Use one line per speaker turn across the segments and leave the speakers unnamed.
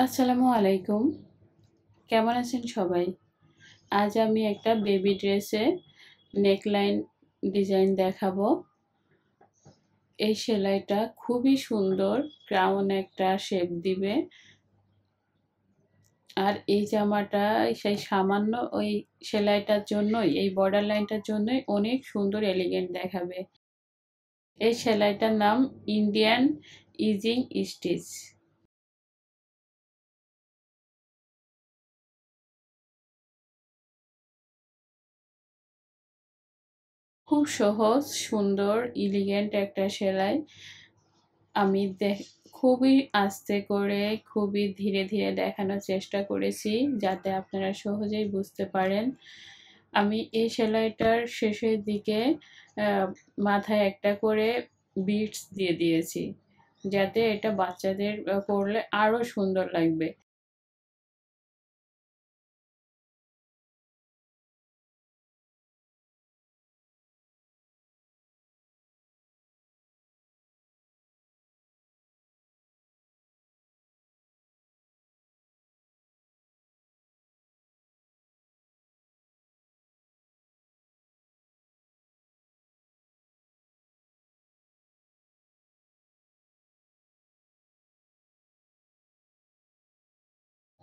আসসালামু আলাইকুম। কেমন আছেন সবাই? আজ আমি একটা বেবি ড্রেসে নেকলাইন ডিজাইন দেখাবো। এই সেলাইটা খুবই সুন্দর, ক্রাউন একটা শেপ দিবে। আর এই জামাটা সেই সামান্য ওই সেলাইটার জন্যই, এই বর্ডার লাইনটার জন্যই অনেক সুন্দর এলিগেন্ট দেখাবে। এই সেলাইটার নাম ইন্ডিয়ান ইজিং স্টিচ। খুব সহজ, সুন্দর, এলিগেন্ট একটা সেলাই। আমি খুবই আস্তে করে, খুবই ধীরে ধীরে দেখানোর চেষ্টা করেছি যাতে আপনারা সহজেই বুঝতে পারেন। আমি এই সেলাইটার শেষের দিকে মাথায় একটা করে বিটস দিয়ে দিয়েছি যাতে এটা বাচ্চাদের পরলে আরো সুন্দর লাগবে।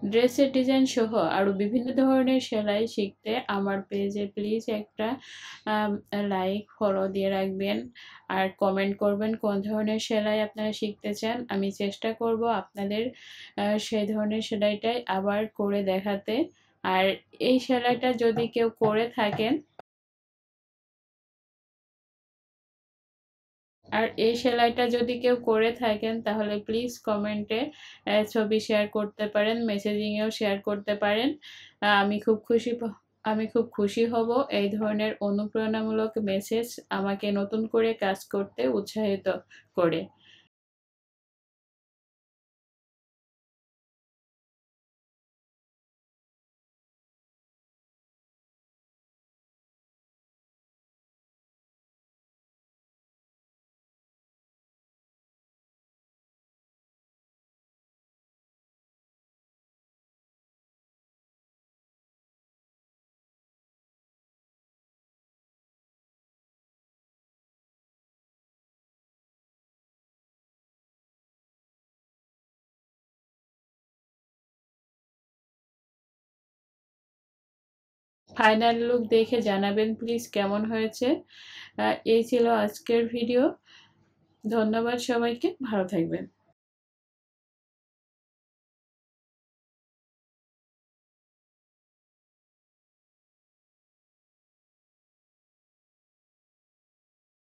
ড্রেসের ডিজাইন সহ আরও বিভিন্ন ধরনের সেলাই শিখতে আমার পেজে প্লিজ একটা লাইক ফলো দিয়ে রাখবেন আর কমেন্ট করবেন কোন ধরনের সেলাই আপনারা শিখতে চান। আমি চেষ্টা করব আপনাদের সেই ধরনের সেলাইটাই আবার করে দেখাতে। আর এই সেলাইটা যদি কেউ করে থাকেন এই সেলাইটা যদি কেউ করে থাকেন তাহলে প্লিজ কমেন্টে ছবি শেয়ার করতে পারেন, মেসেজিংয়েও শেয়ার করতে পারেন। আমি খুব খুশি হব এই ধরনের অনুপ্রেরণামূলক মেসেজ আমাকে নতুন করে কাজ করতে উৎসাহিত করে। ফাইনাল লুক দেখে জানাবেন প্লিজ কেমন হয়েছে। এই ছিল আজকের ভিডিও। ধন্যবাদ সবাইকে, ভালো থাকবেন।